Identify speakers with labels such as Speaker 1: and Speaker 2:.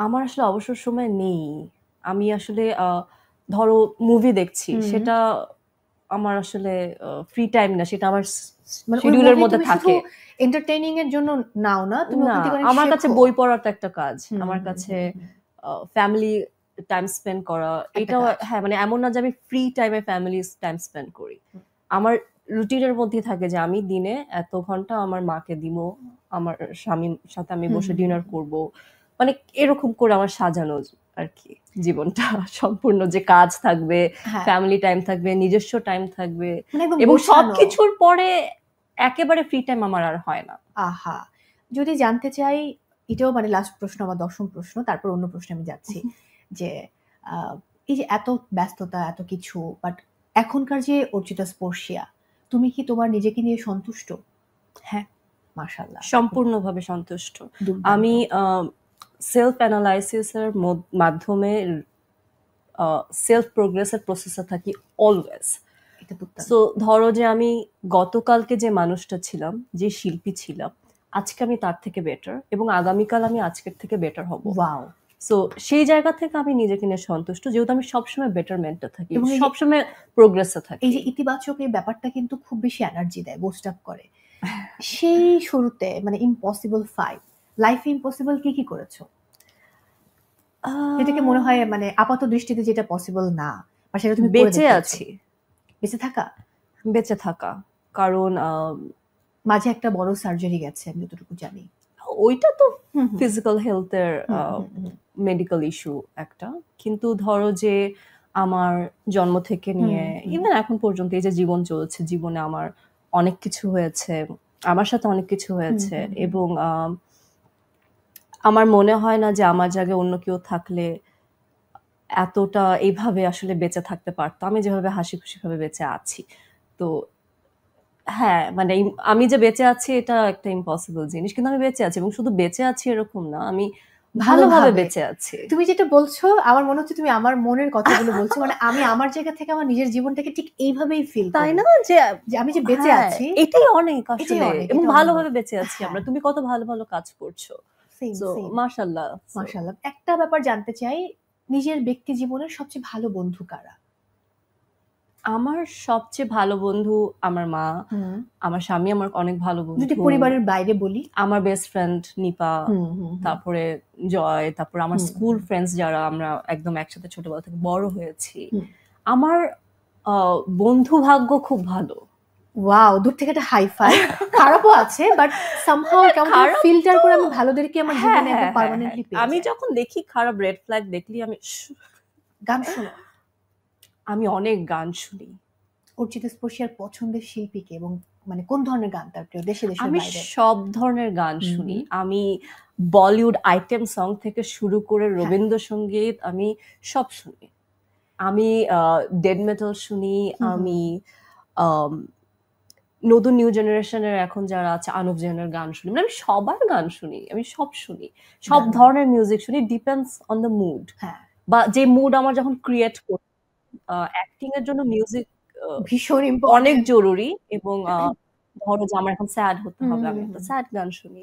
Speaker 1: আমার আসলে অবসর সময় নেই। আমি আসলে ধরো মুভি দেখছি, সেটা আমার আসলে ফ্রি টাইম না, সেটা আমার
Speaker 2: মানে ওই
Speaker 1: শিডিউলের
Speaker 2: মুভি
Speaker 1: মধ্যে
Speaker 2: তুমি শুধু
Speaker 1: থাকে।
Speaker 2: এন্টারটেইনিং এর জন্য নাও না, তুমি
Speaker 1: না,
Speaker 2: ওখান থেকে অনেক
Speaker 1: আমার কাছে
Speaker 2: শেখো।
Speaker 1: বই পড়াটা একটা কাজ।
Speaker 2: হুম,
Speaker 1: আমার
Speaker 2: হুম,
Speaker 1: কাছে
Speaker 2: হুম, হুম।
Speaker 1: ফ্যামিলি টাইম স্পেন্ড করা,
Speaker 2: একটা
Speaker 1: এটাও
Speaker 2: কাজ।
Speaker 1: হ্যাঁ, মানে এমন না যে আমি ফ্রি টাইমে ফ্যামিলি টাইম স্পেন্ড করি।
Speaker 2: হুম।
Speaker 1: আমার রুটিনের মধ্যে থাকে যে আমি দিনে এত ঘন্টা আমার মাকে দিব, আমার স্বামীর সাথে আমি
Speaker 2: হুম,
Speaker 1: বসে
Speaker 2: হুম,
Speaker 1: ডিনার
Speaker 2: হুম।
Speaker 1: করব। মানে এরকম করে আমার সাজানো আর কি জীবনটা সম্পূর্ণ, যে কাজ থাকবে,
Speaker 2: হ্যাঁ,
Speaker 1: ফ্যামিলি টাইম থাকবে, নিজস্ব টাইম থাকবে,
Speaker 2: মানে একদম
Speaker 1: এবং
Speaker 2: গুছানো।
Speaker 1: সবকিছুর পরে একেবারে ফ্রি টাইম আমার আর হয় না।
Speaker 2: আহা! যদি জানতে চাই, এটাও মানে লাস্ট প্রশ্ন, আমার ১০ম প্রশ্ন, তারপর অন্য প্রশ্নে আমি যাচ্ছি। যে আ এই যে এত ব্যস্ততা, এত কিছু, বাট এখনকার যে অর্চিতা স্পর্শিয়া, তুমি কি তোমার নিজেকে নিয়ে সন্তুষ্ট?
Speaker 1: হ্যাঁ,
Speaker 2: মাশাআল্লাহ, খুব
Speaker 1: সম্পূর্ণভাবে সন্তুষ্ট।
Speaker 2: দুর্দান্ত।
Speaker 1: আমি সেলফ অ্যানালাইসিস এর মাধ্যমে সেলফ প্রোগ্রেস এর প্রসেসে থাকি অলওয়েজ।
Speaker 2: এটা দুর্দান্ত।
Speaker 1: সো ধরো যে আমি গতকালকে যে মানুষটা ছিলাম, যে শিল্পী ছিলাম, আজকে আমি তার থেকে বেটার, এবং আগামীকাল আমি আজকের থেকে বেটার হব।
Speaker 2: ওয়াও!
Speaker 1: সো সেই জায়গা থেকে আমি নিজেকে নিয়ে সন্তুষ্ট, যেহেতু আমি সবসময় বেটারমেন্টে থাকি,
Speaker 2: এবং
Speaker 1: সবসময় প্রোগ্রেসে
Speaker 2: এই
Speaker 1: থাকি।
Speaker 2: যে ইতিবাচক এই ব্যাপারটা কিন্তু খুব বেশি এনার্জি দেয়, বুস্ট আপ করে। সেই শুরুতে মানে ইম্পসিবল 5, লাইফে ইম্পসিবল কি করেছো? যেটাকে মনে হয় মানে আপাত দৃষ্টিতে যেটা পসিবল না, বা সেটা তুমি করে
Speaker 1: বেঁচে
Speaker 2: দেখিয়েছো।
Speaker 1: আছি,
Speaker 2: বেঁচে থাকা?
Speaker 1: বেঁচে থাকা। কারণ
Speaker 2: মাঝে একটা বড় সার্জারি গেছে, আমি যতটুকু জানি।
Speaker 1: ওইটা তো
Speaker 2: হুম, হুম,
Speaker 1: ফিজিক্যাল হেলথের
Speaker 2: হুম, হুম, হুম,
Speaker 1: মেডিকেল ইস্যু একটা। কিন্তু ধরো যে আমার জন্ম থেকে
Speaker 2: হুম,
Speaker 1: নিয়ে
Speaker 2: হুম,
Speaker 1: ইভেন এখন পর্যন্ত এই যে জীবন চলছে, জীবনে আমার অনেক কিছু হয়েছে, আমার সাথে অনেক কিছু
Speaker 2: হুম,
Speaker 1: হয়েছে,
Speaker 2: হুম, হুম।
Speaker 1: এবং আমার মনে হয় না যে আমার জায়গায় অন্য কেউ থাকলে এতটা এইভাবে আসলে বেঁচে থাকতে পারতো আমি যেভাবে হাসি খুশি ভাবে বেঁচে আছি। তো হ্যাঁ, মানে আমি যে বেঁচে আছি এটা একটা ইম্পসিবল জিনিস, কিন্তু আমি বেঁচে আছি, এবং শুধু বেঁচে আছি এরকম না, আমি ভালোভাবে
Speaker 2: ভালোভাবে।
Speaker 1: বেঁচে আছি।
Speaker 2: তুমি যেটা বলছো, আমার মনে হচ্ছে তুমি আমার মনের কথাগুলো বলছো। মানে আমি আমার জায়গা থেকে আমার নিজের জীবনটাকে ঠিক এইভাবেই ফিল
Speaker 1: তাই
Speaker 2: করি।
Speaker 1: না? যে
Speaker 2: যে আমি যে বেঁচে
Speaker 1: হ্যাঁ,
Speaker 2: আছি,
Speaker 1: এটাই অনেক
Speaker 2: এটাই
Speaker 1: আসলে,
Speaker 2: অনেক,
Speaker 1: এবং
Speaker 2: এটা অনেক বড়।
Speaker 1: ভালোভাবে বেঁচে আছি আমরা।
Speaker 2: হ্যাঁ,
Speaker 1: তুমি কত ভালো, ভালো কাজ করছো।
Speaker 2: Same,
Speaker 1: so
Speaker 2: same.
Speaker 1: মাশাআল্লাহ। সো
Speaker 2: মাশাআল্লাহ। একটা ব্যাপার জানতে চাই, নিজের ব্যক্তি জীবনের সবচেয়ে ভালো বন্ধু কারা?
Speaker 1: আমার সবচেয়ে ভালো বন্ধু আমার মা,
Speaker 2: হুম।
Speaker 1: আমার স্বামী আমার অনেক ভালো
Speaker 2: যদি
Speaker 1: বন্ধু,
Speaker 2: পরিবারের বাইরে বলি?
Speaker 1: আমার বেস্ট ফ্রেন্ড নিপা,
Speaker 2: হুম, হুম, হুম।
Speaker 1: তারপরে জয়, তারপরে আমার
Speaker 2: হুম,
Speaker 1: স্কুল
Speaker 2: হুম,
Speaker 1: ফ্রেন্ডস যারা আমরা একদম একসাথে ছোটবেলা থেকে বড় হয়েছি।
Speaker 2: হুম।
Speaker 1: আমার বন্ধু ভাগ্য খুব ভালো।
Speaker 2: ওয়াও! দূর থেকে একটা হাই ফাইভ। খারাপও আছে, বাট সামহাউ কেমন যেন
Speaker 1: খারাপ
Speaker 2: ফিল্টার
Speaker 1: তো
Speaker 2: করে আমি ভালোদেরকে আমার
Speaker 1: হ্যাঁ,
Speaker 2: জীবনে একদম
Speaker 1: হ্যাঁ, হ্যাঁ, হ্যাঁ।
Speaker 2: পার্মানেন্টলি পেয়ে
Speaker 1: আমি
Speaker 2: যাই।
Speaker 1: যখন দেখি খারাপ রেড ফ্ল্যাগ দেখলি আমি
Speaker 2: গান শোনো?
Speaker 1: আমি অনেক গান শুনি।
Speaker 2: অর্চিতা স্পর্শিয়ার পছন্দের শিল্পী কে, এবং মানে কোন ধরনের গান তার প্রিয়, দেশে দেশের
Speaker 1: আমি
Speaker 2: বাইরে?
Speaker 1: সব ধরনের গান
Speaker 2: হুম,
Speaker 1: শুনি।
Speaker 2: হুম।
Speaker 1: আমি বলিউড আইটেম সং থেকে শুরু করে
Speaker 2: হ্যাঁ।
Speaker 1: রবীন্দ্রসঙ্গীত আমি সব শুনি। আমি ডেড মেটাল শুনি,
Speaker 2: হুম, হুম,
Speaker 1: আমি
Speaker 2: হুম।
Speaker 1: আম নতুন নিউ জেনারেশনের এখন যারা আছে আনুপ জেনের গান শুনি। মানে আমি সবার গান শুনি। আমি সব শুনি। সব
Speaker 2: দারুণ।
Speaker 1: ধরনের মিউজিক শুনি, ডিপেন্ডস অন দ্য মুড।
Speaker 2: হ্যাঁ,
Speaker 1: বা যে মুড আমার যখন ক্রিয়েট করি, অ্যাক্টিং এর জন্য মিউজিক আ
Speaker 2: ভীষণ
Speaker 1: অনেক
Speaker 2: ইম্পোর্টেন্ট।
Speaker 1: জরুরি, এবং ধরো যে আমার এখন স্যাড হতে
Speaker 2: হুম,
Speaker 1: হবে, আমি
Speaker 2: হুম,
Speaker 1: একটা
Speaker 2: হুম।
Speaker 1: স্যাড গান শুনি।